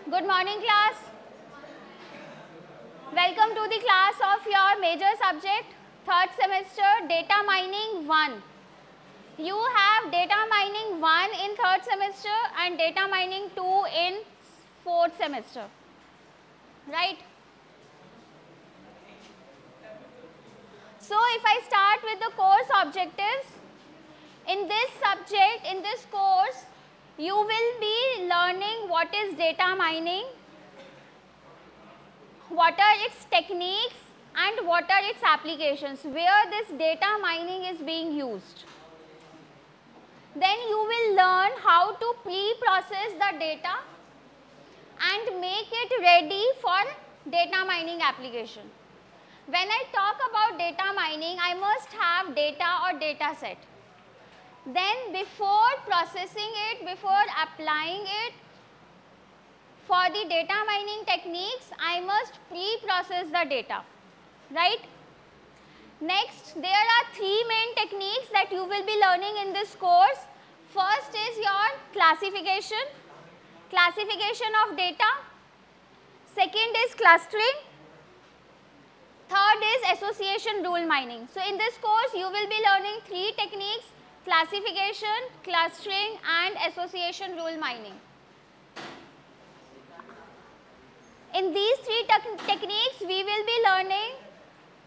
Good morning, class. Welcome to the class of your major subject, third semester, Data Mining 1. You have Data Mining 1 in third semester and Data Mining 2 in fourth semester, right? So, if I start with the course objectives, in this subject, in this course, you will be learning what is data mining, what are its techniques and what are its applications, where this data mining is being used. Then you will learn how to pre-process the data and make it ready for data mining application. When I talk about data mining, I must have data or data set. Then before processing it, before applying it for the data mining techniques, I must pre-process the data, right? Next, there are three main techniques that you will be learning in this course. First is your classification of data. Second is clustering. Third is association rule mining. So, in this course, you will be learning three techniques: classification, clustering and association rule mining. In these three techniques, we will be learning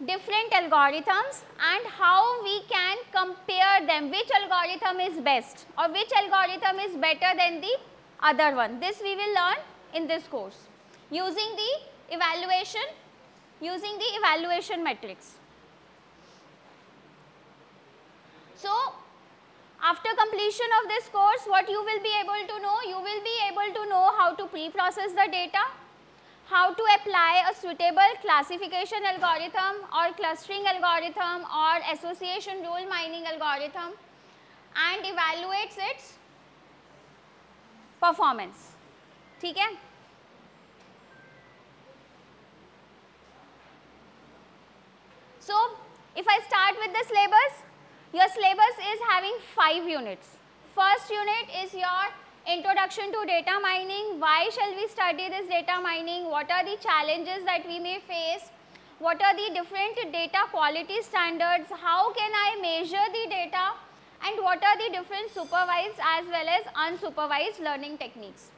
different algorithms and how we can compare them, which algorithm is best or which algorithm is better than the other one. This we will learn in this course using the evaluation metrics. So, after completion of this course, what you will be able to know? You will be able to know how to pre-process the data, how to apply a suitable classification algorithm or clustering algorithm or association rule mining algorithm, and evaluates its performance. ठीक है? So, if I start with the syllabus, your syllabus is having 5 units. First unit is your introduction to data mining. Why shall we study this data mining? What are the challenges that we may face? What are the different data quality standards? How can I measure the data? And what are the different supervised as well as unsupervised learning techniques?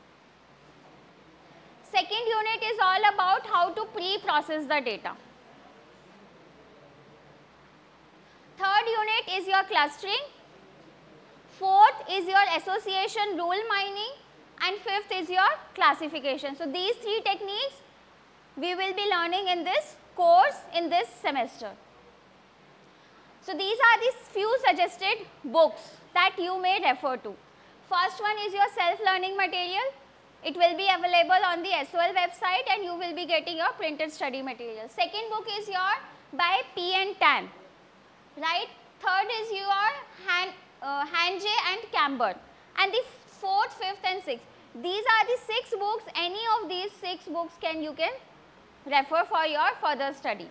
Second unit is all about how to pre-process the data. Third unit is your clustering. Fourth is your association rule mining, and fifth is your classification. So, these three techniques we will be learning in this course in this semester. So, these are the few suggested books that you may refer to. First one is your self-learning material. It will be available on the SOL website and you will be getting your printed study material. Second book is your by P and Tan, right? Third is your Hanjay and Camber, and the fourth, fifth and sixth. These are the 6 books. Any of these 6 books you can refer for your further study.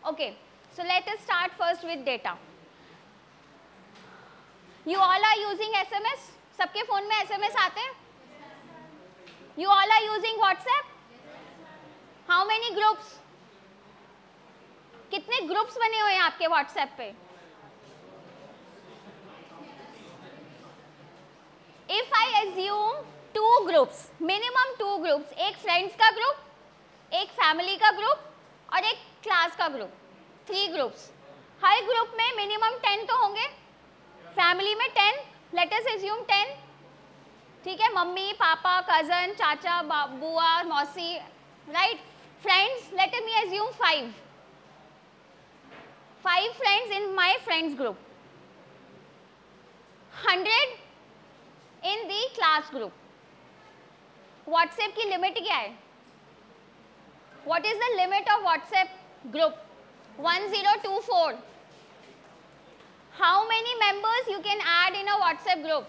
Okay, so let us start first with data. You all are using SMS? सबके phone में SMS आते हैं? You all are using WhatsApp? How many groups? कितने groups बने हुए हैं आपके WhatsApp पे? If I assume 2 groups, minimum 2 groups, एक फ्रेंड्स का ग्रुप, एक फैमिली का ग्रुप और एक क्लास का ग्रुप, 3 ग्रुप्स. हर ग्रुप में मिनिमम 10 तो होंगे, फैमिली में 10, लेट अस assume 10, ठीक है? मम्मी, पापा, कजन, चाचा, बुआ, मौसी, right? Friends, let me assume 5 friends in my friends group, 100 in the class group. WhatsApp की लिमिट क्या है? What is the limit of WhatsApp group? 1024. How many members you can add in a WhatsApp group?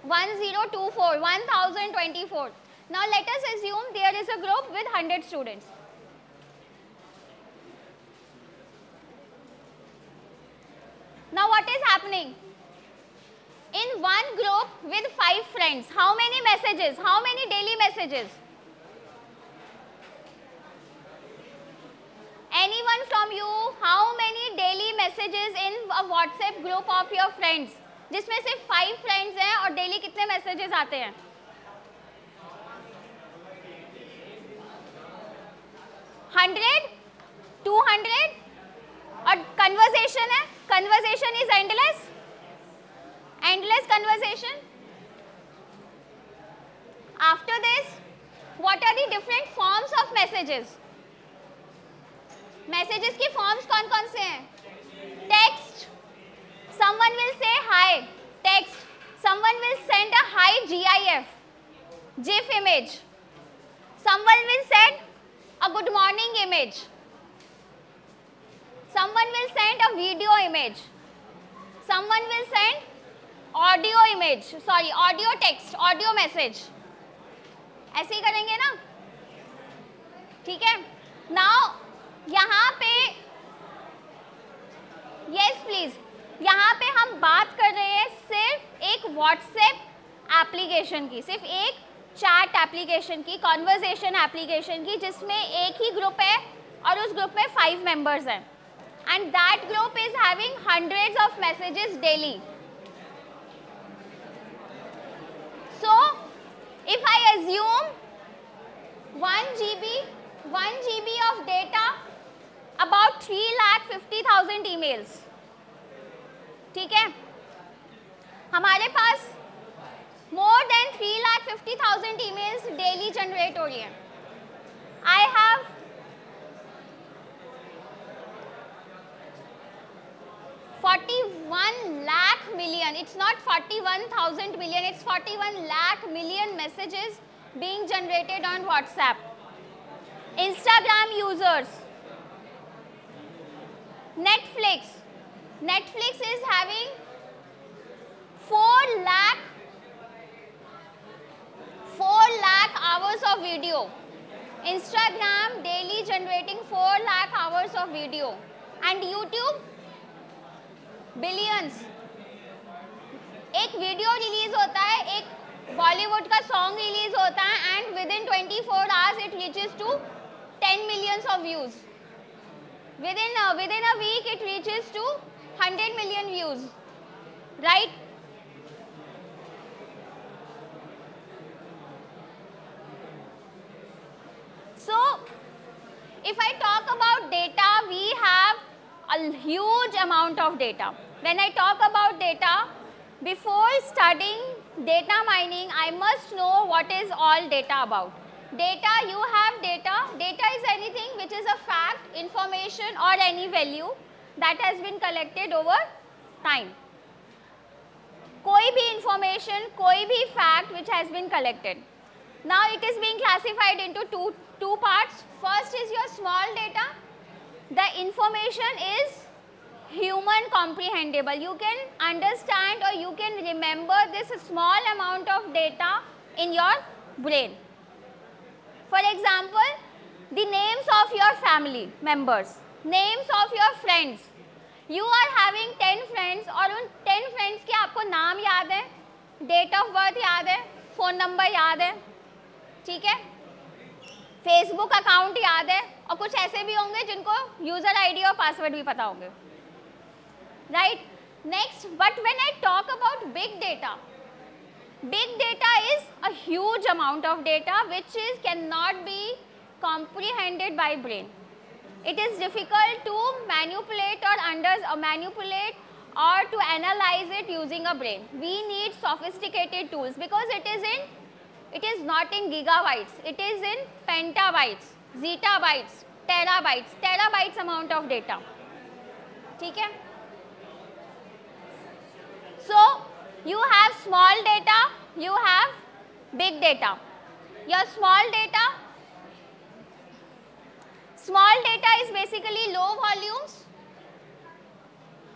1024, 1024. Now let us assume there is a group with 100 students. Now what is happening? in one group with 5 friends, how many messages, how many daily messages? Anyone from you, how many daily messages in a WhatsApp group of your friends, जिसमें सिर्फ 5 friends हैं और daily कितने messages आते हैं? 100, 200 और conversation है, conversation is endless, endless conversation. After this, what are the different forms of messages? Messages की forms कौन कौन से हैं? Text, someone will say hi, text. Someone will send a hi GIF, GIF image. Someone will send a good morning image. Someone will send a video image. Someone will send audio image, sorry, audio text, audio message. ऐसे ही करेंगे ना? ठीक है? Now यहाँ पे yes please, यहाँ पे हम बात कर रहे हैं सिर्फ एक WhatsApp एप्लीकेशन की, सिर्फ एक चैट एप्लीकेशन की, कॉन्वर्सेशन एप्लीकेशन की, जिसमें एक ही ग्रुप है और उस ग्रुप में 5 मेंबर्स हैं and that group is having hundreds of messages daily. So if I assume 1 GB of data, about 3,50,000 emails. ठीक है, हमारे पास more than 3,50,000 emails daily generate हो रही हैं. I have 41 lakh million, it's not 41,000 million, it's 41 lakh million messages being generated on WhatsApp. Instagram users, Netflix is having 4 lakh hours of video. Instagram daily generating 4 lakh hours of video. And YouTube billions. एक video release होता है, एक बॉलीवुड का song release होता है and with in 24 hours it reaches to 10 millions of views. Within a week it reaches to 100 million views, right? So if I talk about data, we have a huge amount of data. When I talk about data, before studying data mining, I must know what is all data about. Data, you have data. Data is anything which is a fact, information or any value that has been collected over time. कोई भी information, कोई भी fact which has been collected. Now it is being classified into two parts. First is your small data. The information is human comprehensible. You can understand or you can remember this small amount of data in your brain. For example, the names of your family members, names of your friends. You are having 10 friends और उन 10 friends के आपको नाम याद है, date of birth याद है, phone number याद है, ठीक है, Facebook account याद है और कुछ ऐसे भी होंगे जिनको user ID और password भी पता होंगे, right? Next, but when I talk about big data is a huge amount of data which cannot be comprehended by brain. It is difficult to manipulate or to analyze it using a brain. We need sophisticated tools because it is not in gigabytes, it is in petabytes, zettabytes, terabytes amount of data. ठीक है? So you have small data, you have big data. Your small data is basically low volumes,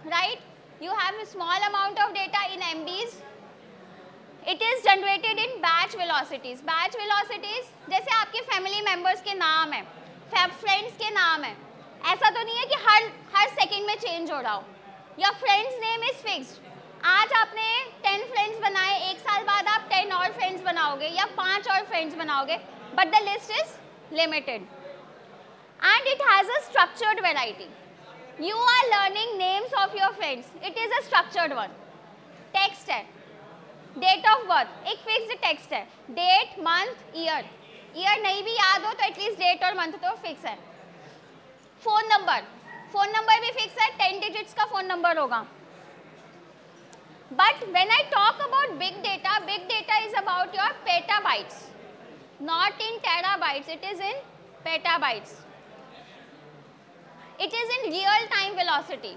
right? You have a small amount of data in MBs. It is generated in batch velocities. Batch velocities जैसे आपके family members के नाम है, friends के नाम है, ऐसा तो नहीं है कि हर second में change हो रहा हो. Your friend's name is fixed. आज आपने 10 फ्रेंड्स बनाए, एक साल बाद आप 10 और फ्रेंड्स बनाओगे या 5 और फ्रेंड्स बनाओगे, but the list is limited and it has a structured variety. You are learning names of your friends. It is a structured one. Text है, date of birth, एक fixed text है, date, month, year. Year नहीं भी याद हो तो at least date और month तो fix है. Phone number भी fix है, 10 digits का phone number होगा. But when I talk about big data is about your petabytes, not in terabytes. It is in petabytes. It is in real time velocity.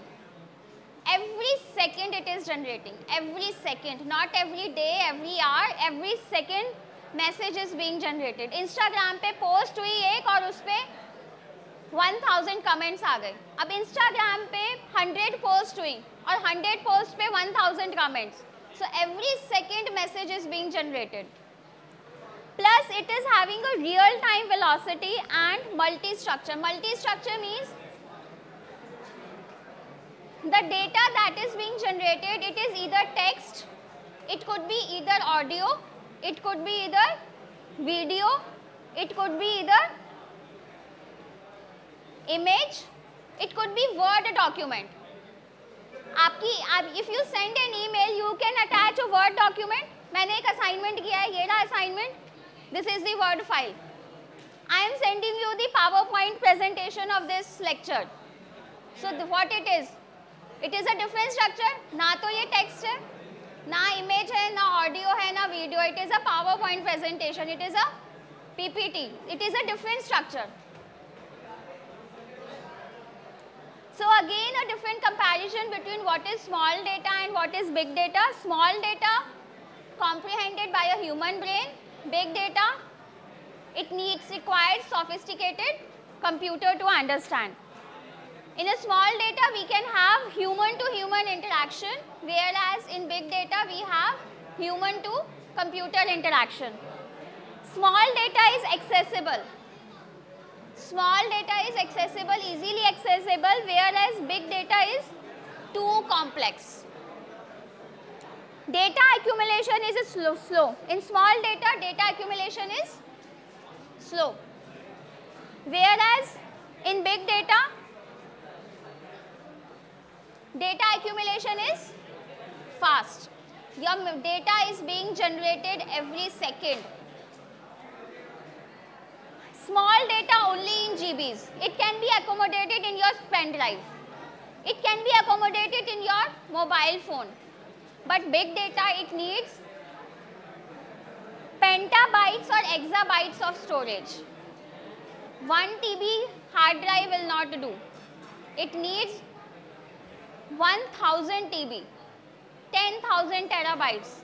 Every second it is generating, every second, not every day, every hour, every second message is being generated. Instagram पे post हुई एक और उस पे 1000 comments आ गए. अब Instagram पे 100 post हुई और 100 post पे 1000 comments. So every second message is being generated. Plus it is having a real time velocity and multi-structure. Multi-structure means the data that is being generated, it is either text, it could be either audio, it could be either video, it could be either image, it could be Word document. If you send an email, you can attach a Word document. मैंने एक assignment किया है, ये रहा assignment. This is the Word file. I am sending you the PowerPoint presentation of this lecture. So what it is? It is a different structure. ना तो ये text है, ना image है, ना audio है, ना video. It is a PowerPoint presentation. It is a PPT. It is a different structure. So again a different comparison between what is small data and what is big data. Small data comprehended by a human brain. Big data, it requires sophisticated computer to understand. In a small data we can have human to human interaction, whereas in big data we have human to computer interaction. Small data is accessible. Small data is accessible, easily accessible, whereas big data is too complex. Data accumulation is slow. In small data accumulation is slow. Whereas in big data accumulation is fast. Your data is being generated every second. Small data only in GBs. It can be accommodated in your pen drive. It can be accommodated in your mobile phone. But big data, it needs petabytes or exabytes of storage. 1 TB hard drive will not do. It needs 1000 TB, 10,000 terabytes.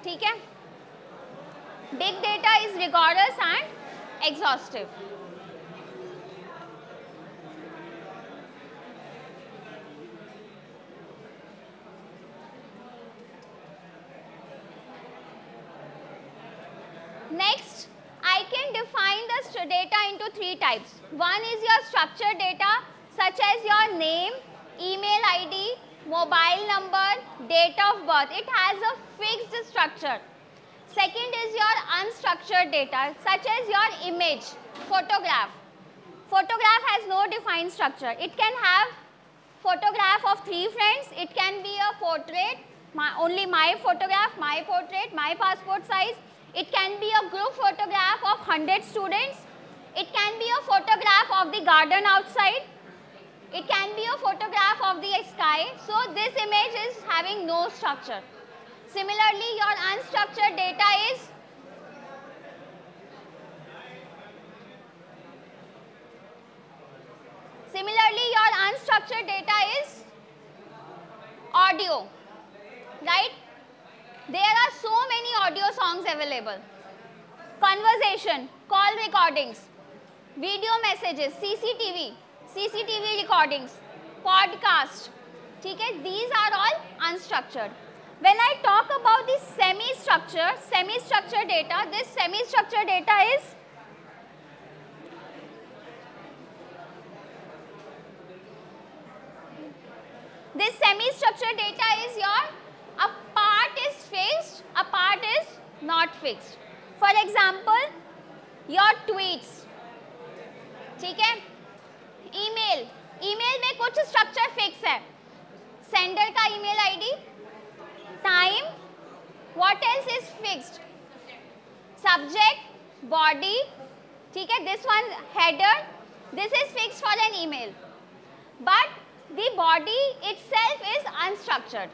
ठीक है? Big data is rigorous and exhaustive. Next, I can define the data into 3 types. One is your structured data such as your name, email ID, mobile number, date of birth. It has a fixed structure. Second is your unstructured data such as your image, photograph. Photograph has no defined structure. It can have photograph of 3 friends. It can be a portrait, only my photograph, my portrait, my passport size. It can be a group photograph of 100 students. It can be a photograph of the garden outside. It can be a photograph of the sky. So this image is having no structure. Similarly, your unstructured data is audio, right? There are so many audio songs available. Conversation, call recordings, video messages, CCTV recordings, podcast. Okay? These are all unstructured. When I talk about the semi-structured data, this semi-structured data is This semi-structured data is your, a part is fixed, a part is not fixed. For example, your tweets, ठीक है. Email, email में कुछ structure fix है. Sender का email ID, time, what else is fixed, subject, body, ठीक है. This one header, this is fixed for an email, but the body itself is unstructured.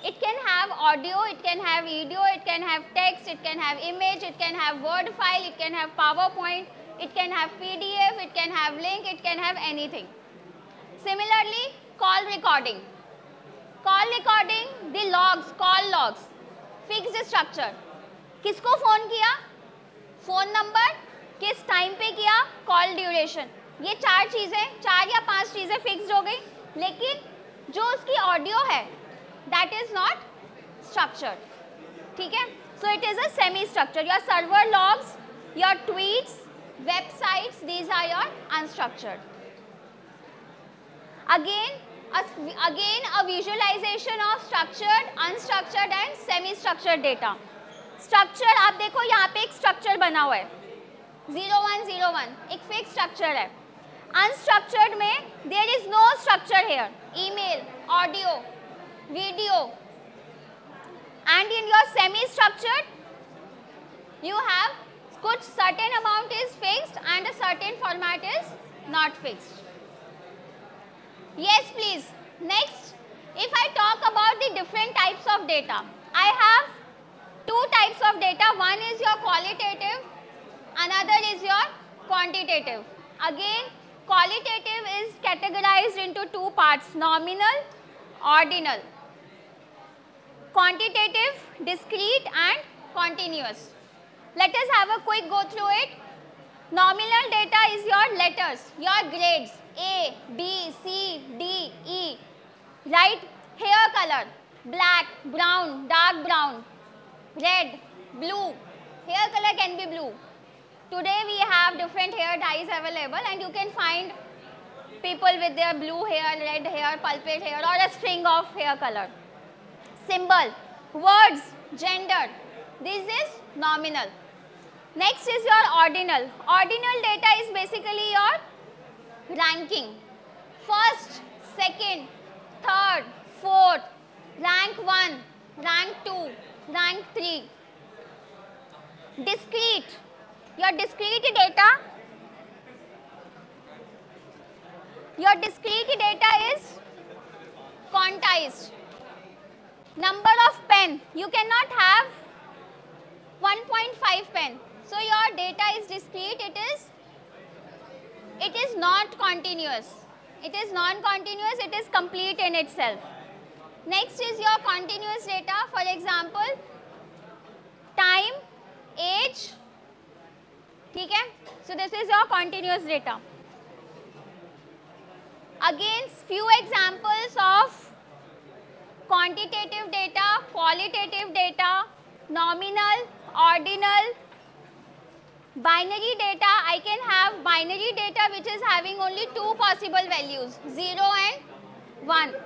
It can have audio, it can have video, it can have text, it can have image, it can have word file, it can have PowerPoint, it can have PDF, it can have link, it can have anything. Similarly, call recording. Call recording, the logs, call logs, fixed structure. किसको phone किया, phone number, किस time पे किया, call duration. ये 4 चीज़ें, 4 या 5 चीज़ें fixed हो गई, लेकिन जो उसकी ऑडियो है दैट इज नॉट स्ट्रक्चर्ड, ठीक है. So it is a semi structure. Your server logs, your tweets, websites, these are your unstructured. Again a visualisation of structured, unstructured and semi structured data. Structure आप देखो, यहाँ पे एक structure बना हुआ है 0101, एक फिक्स स्ट्रक्चर है. Unstructured में there is no structure here. Email, audio, video, and in your semi-structured you have कुछ certain amount is fixed and a certain format is not fixed. Yes, please. Next, if I talk about the different types of data, I have 2 types of data. One is your qualitative, another is your quantitative. Again, qualitative is categorized into 2 parts, nominal, ordinal. Quantitative, discrete and continuous. Let us have a quick go through it. Nominal data is your letters, your grades, A, B, C, D, E. Right? Hair color, black, brown, dark brown, red, blue. Hair color can be blue. Today we have different hair dyes available and you can find people with their blue hair, red hair, pulpit hair or a string of hair color. Symbol, words, gender, this is nominal. Next is your ordinal. Ordinal data is basically your ranking. First, second, third, fourth, rank 1, rank 2, rank 3. Discrete. Your discrete data is quantized. Number of pen, you cannot have 1.5 pen. So your data is discrete, it is not continuous. It is non-continuous, it is complete in itself. Next is your continuous data. For example, time, age, ठीक है. So this is your continuous data. Again, few examples of quantitative data, qualitative data, nominal, ordinal, binary data. I can have binary data which is having only 2 possible values, 0 and 1.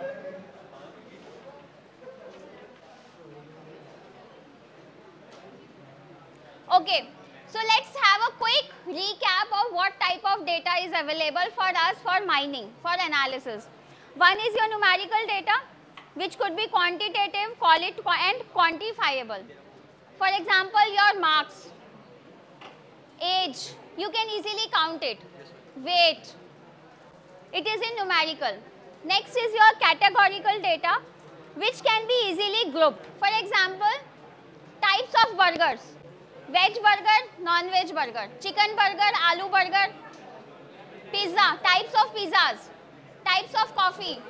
Okay. So let's have a quick recap of what type of data is available for us for mining, for analysis. One is your numerical data, which could be quantitative, and quantifiable. For example, your marks, age, you can easily count it, weight, it is in numerical. Next is your categorical data, which can be easily grouped. For example, types of burgers. Veg burger, non-veg burger, chicken burger, aloo burger, pizza, types of pizzas, types of coffee.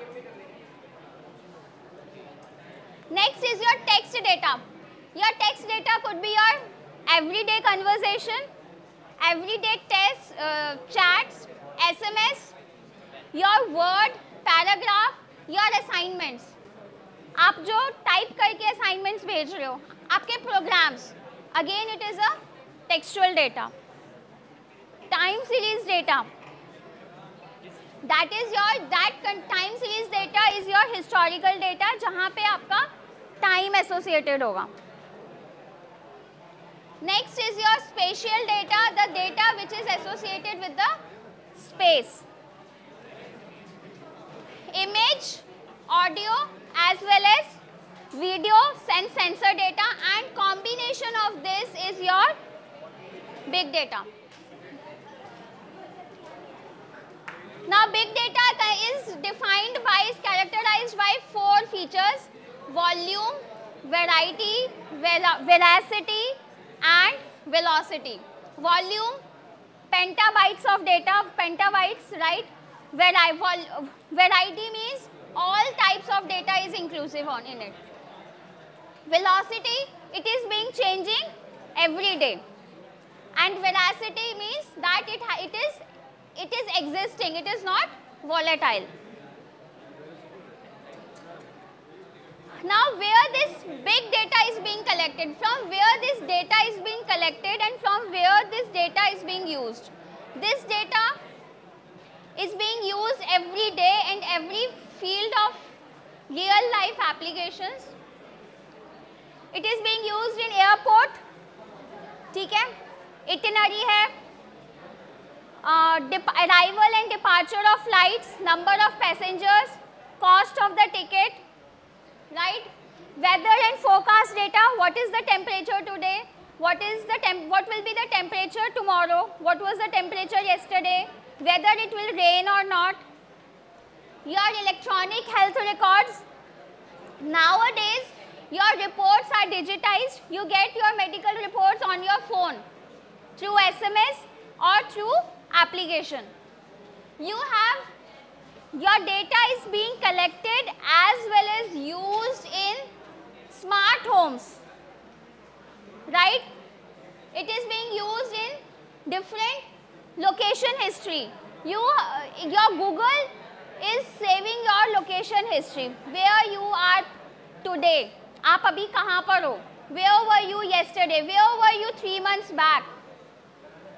Next is your text data. Your text data could be your everyday conversation, everyday tests, chats, SMS, your word, paragraph, your assignments. आप जो type करके assignments भेज रहे हो, आपके programmes, again it is a textual data. Time series data. that time series data is your historical data, जहाँ पे आपका time associated होगा. Next is your spatial data, the data which is associated with the space. Image, audio as well as video and sensor data, and combination of this is your big data. Now big data is characterized by 4 features: volume, variety, veracity and velocity. Volume, petabytes of data, petabytes, right? Variety means all types of data is inclusive in it. Velocity, it is being changing every day, and veracity means that it is existing, it is not volatile. Now where this big data is being collected, from where this data is being collected and from where this data is being used. This data is being used every day in every field of real life applications. It is being used in airport, ठीक है, itinerary है, arrival and departure of flights, number of passengers, cost of the ticket, right? Weather and forecast data, what is the temperature today, what will be the temperature tomorrow, what was the temperature yesterday, whether it will rain or not. Your electronic health records, nowadays your reports are digitized, you get your medical reports on your phone through SMS or through application. You have, your data is being collected as well as used in smart homes, right? It is being used in different location history. Your Google is saving your location history, where you are today, आप अभी कहाँ पर हो, where were you yesterday, where were you 3 months back,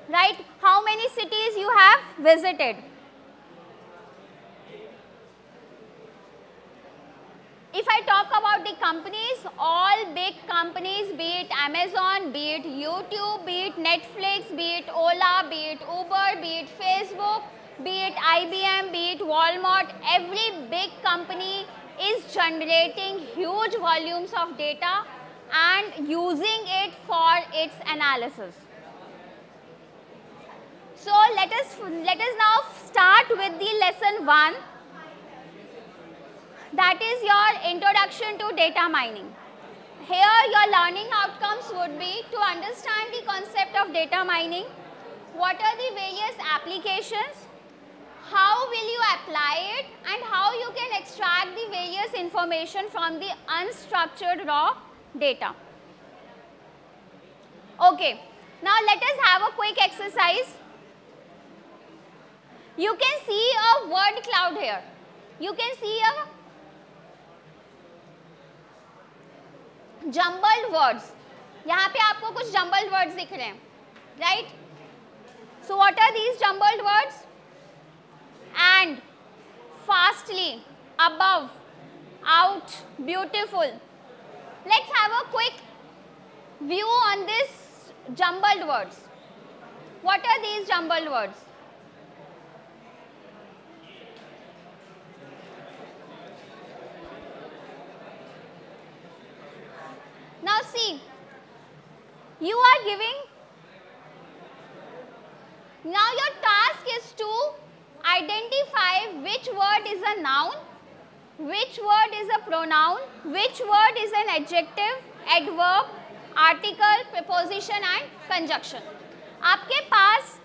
right? How many cities you have visited. If I talk about the companies, all big companies, be it Amazon, be it YouTube, be it Netflix, be it Ola, be it Uber, be it Facebook, be it IBM, be it Walmart, every big company is generating huge volumes of data and using it for its analysis. So let us now start with the lesson 1. That is your introduction to data mining. Here your learning outcomes would be to understand the concept of data mining, what are the various applications, how will you apply it, and how you can extract the various information from the unstructured raw data. Okay, now let us have a quick exercise. You can see a word cloud here. You can see a jumbled words. यहाँ पे आपको कुछ jumbled words दिख रहे हैं, right? So what are these jumbled words? And, fastly, above, out, beautiful. Let's have a quick view on this jumbled words. What are these jumbled words? Now see, you are giving, now your task is to identify which word is a noun, which word is a pronoun, which word is an adjective, adverb, article, preposition and conjunction. आपके पास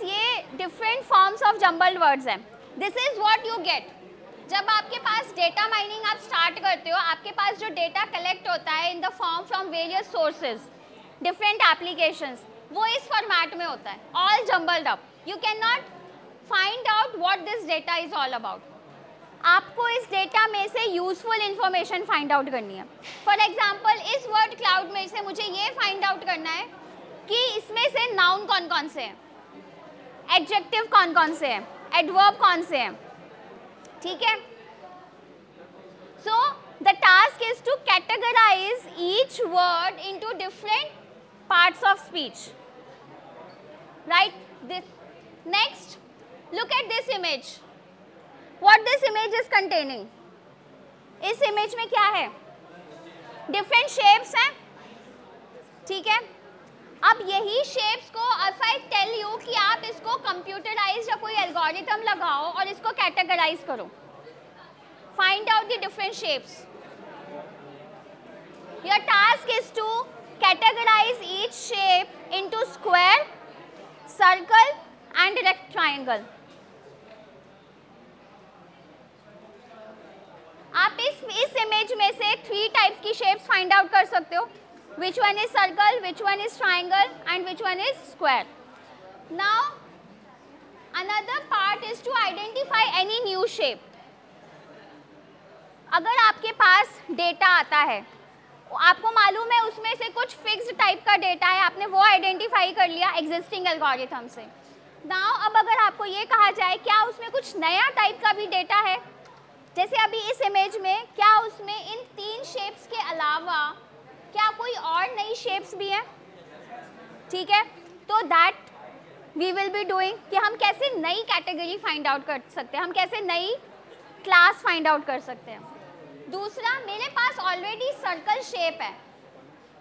ये different forms of jumbled words हैं. This is what you get. जब आपके पास data mining आप start करते हो, आपके पास जो डेटा कलेक्ट होता है in the form from various sources, different applications, वो इस फॉर्मेट में होता है, all jumbled up. You can not find out what this data is all about. आपको इस डेटा में से यूजफुल इंफॉर्मेशन फाइंड आउट करनी है. फॉर एग्जाम्पल इस वर्ड क्लाउड में से मुझे ये फाइंड आउट करना है कि इसमें से नाउन कौन कौन से हैं, एडजेक्टिव कौन कौन से हैं, एडवर्ब कौन से हैं. ठीक है. So the task is to categorise each word into different parts of speech. Right. Next, look at this image. What this image is containing? इस इमेज में क्या है? डिफरेंट शेप्स हैं. ठीक है. अब यही शेप्स को if I tell you कि आप इसको कंप्यूटराइज या कोई एल्गोरिथम लगाओ और इसको कैटेगराइज करो, find out the different shapes. Your task is to categorize each shape into square, circle and rectangle. आप इस इमेज में से 3 टाइप्स की शेप्स फाइंड आउट कर सकते हो. Which one is circle, which one is triangle and which one is square. Now another part is to identify any new shape. अगर आपके पास डेटा आता है, आपको मालूम है उसमें से कुछ फिक्स्ड टाइप का डेटा है, आपने वो आइडेंटिफाई कर लिया एग्जिस्टिंग एल्गोरिथम से. नाउ अब अगर आपको ये कहा जाए क्या उसमें कुछ नया टाइप का भी डेटा है, जैसे अभी इस इमेज में, क्या उसमें इन 3 शेप्स के अलावा क्या कोई और नई शेप्स भी हैं. ठीक है. तो that we will be doing कि हम कैसे नई कैटेगरी फाइंड आउट कर सकते हैं, हम कैसे नई क्लास फाइंड आउट कर सकते हैं. दूसरा, मेरे पास ऑलरेडी सर्कल शेप है,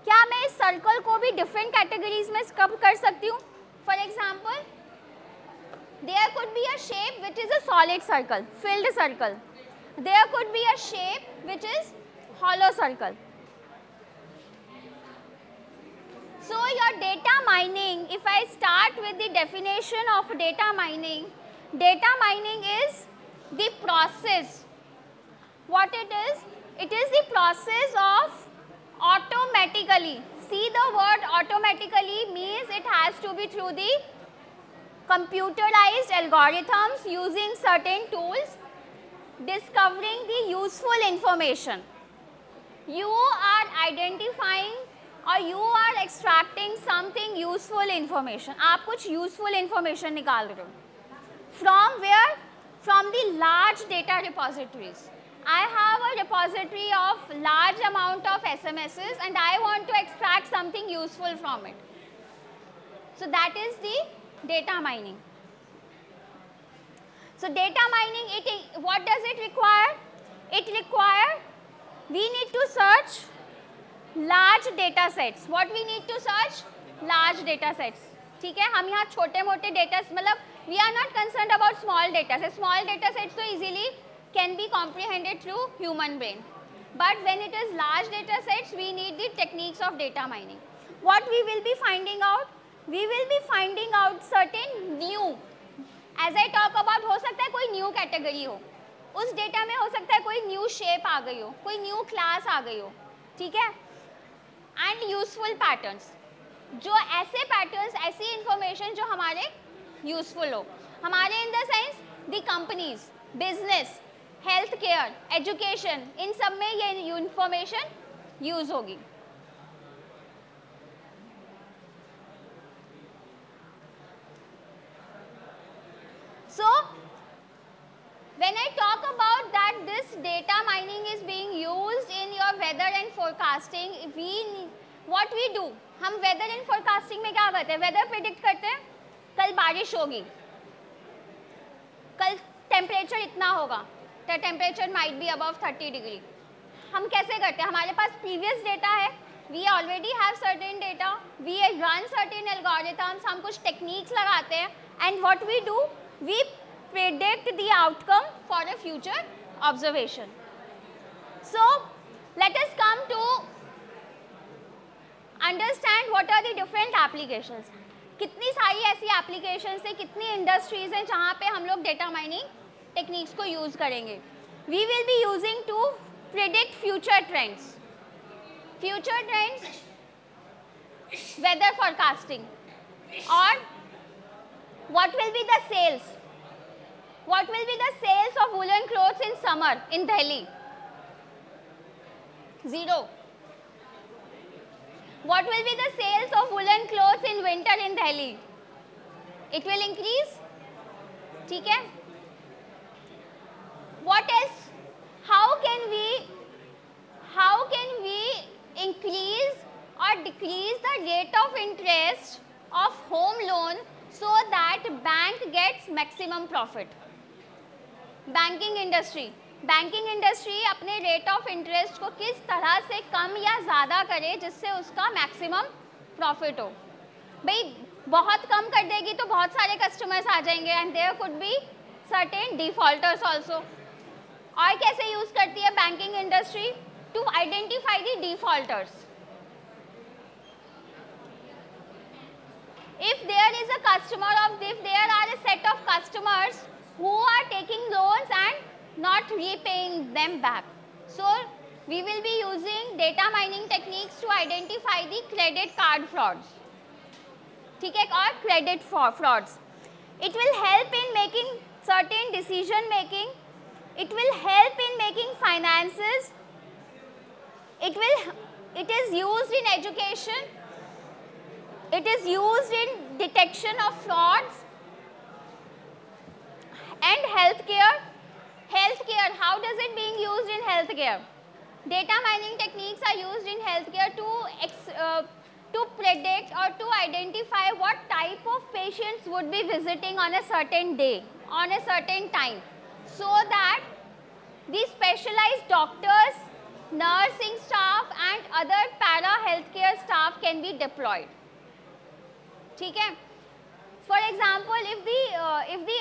क्या मैं इस सर्कल को भी डिफरेंट कैटेगरीज में कब कर सकती हूँ. For example there could be a shape which is a solid circle, filled circle. There could be a shape which is hollow circle. So your data mining, if I start with the definition of data mining is the process. What it is? It is the process of automatically. See, the word automatically means it has to be through the computerized algorithms using certain tools, discovering the useful information. You are identifying or you are extracting something useful information. आप कुछ useful information निकाल रहे हो. From where? From the large data repositories. I have a repository of large amount of SMSs and I want to extract something useful from it. So that is the data mining. So data mining, what does it require? It requires, we need to search large data sets. What we need to search? Large data sets. ठीक है. हम यहाँ छोटे मोटे data, मतलब we are not concerned about small data sets. Small data sets so easily can be comprehended through human brain. But when it is large data sets, we need the techniques of data mining. What we will be finding out? We will be finding out certain new, as I talk about, हो सकता है कोई new category हो, उस data में हो सकता है कोई new shape आ गई हो, कोई new class आ गई हो. ठीक है. And useful patterns, जो ऐसे patterns, ऐसी information जो हमारे useful हो, हमारे in the sense the companies, business, health care, education, इन सब में ये information use होगी. So when I talk about that this data mining is being used in your weather and forecasting, what we do, हम weather and forecasting में क्या करते हैं? weather predict करते हैं, कल बारिश होगी, कल टेम्परेचर इतना होगा, the temperature might be above 30 degree. हम कैसे करते हैं? हमारे पास previous data है, we already have certain data, we run certain algorithms, हम कुछ techniques लगाते हैं and what we do, we predict the outcome for a future observation. So let us come to understand what are the different applications. कितनी सारी ऐसी applications हैं, कितनी industries हैं जहाँ पे हम लोग data mining techniques को use करेंगे. We will be using to predict future trends. Future trends, weather forecasting, or what will be the sales. What will be the sales of woolen clothes in summer in Delhi? 0. What will be the sales of woolen clothes in winter in Delhi? It will increase. ठीक है? What else? How can we increase or decrease the rate of interest of home loan so that bank gets maximum profit? Banking industry अपने rate of interest को किस तरह से कम या ज़्यादा करे जिससे उसका मैक्सिमम प्रॉफिट हो. भाई बहुत कम कर देगी तो बहुत सारे कस्टमर्स आ जाएंगे and there could be certain defaulters also. और कैसे यूज करती है banking industry? To identify the defaulters. If there is a customer if there are a set of customers who are taking loans and not repaying them back, so we will be using data mining techniques to identify the credit card frauds. ठीक है, और credit frauds. It will help in making certain decision making. It will help in making finances. It is used in education. It is used in detection of frauds and healthcare. Healthcare, how does it being used in healthcare? Data mining techniques are used in healthcare to predict or to identify what type of patients would be visiting on a certain day, on a certain time, so that the specialized doctors, nursing staff and other para healthcare staff can be deployed. ठीक है. For example, if the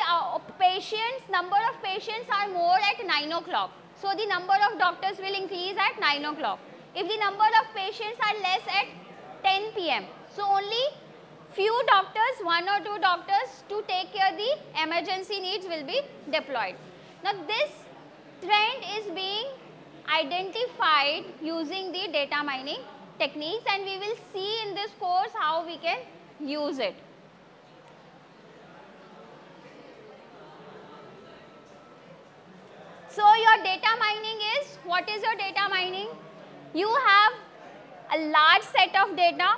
patients, number of patients are more at 9 o'clock, so the number of doctors will increase at 9 o'clock. If the number of patients are less at 10 p.m, so only few doctors, 1 or 2 doctors to take care of the emergency needs will be deployed. Now this trend is being identified using the data mining techniques, and we will see in this course how we can use it. So your data mining is, what is your data mining? You have a large set of data,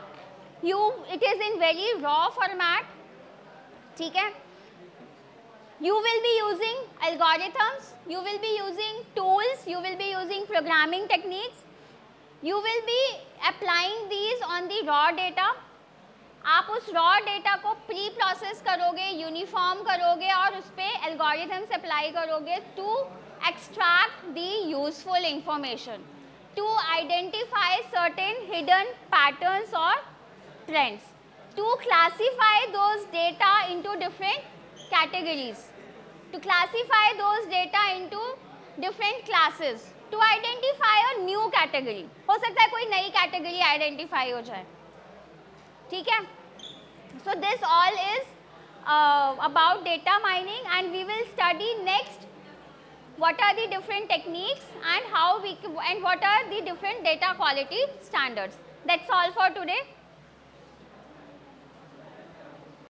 it is in very raw format, ठीक है. You will be using algorithms, you will be using tools, you will be using programming techniques, you will be applying these on the raw data. आप उस raw data को pre process करोगे, uniform करोगे और उस पर एल्गोरिथम्स अप्लाई करोगे to extract the useful information, to identify certain hidden patterns और trends, to classify those data into different categories, to classify those data into different classes, to identify a new category. हो सकता है कोई नई category identify हो जाए, ठीक है. So this all is about data mining, and we will study next what are the different techniques and what are the different data quality standards. That's all for today.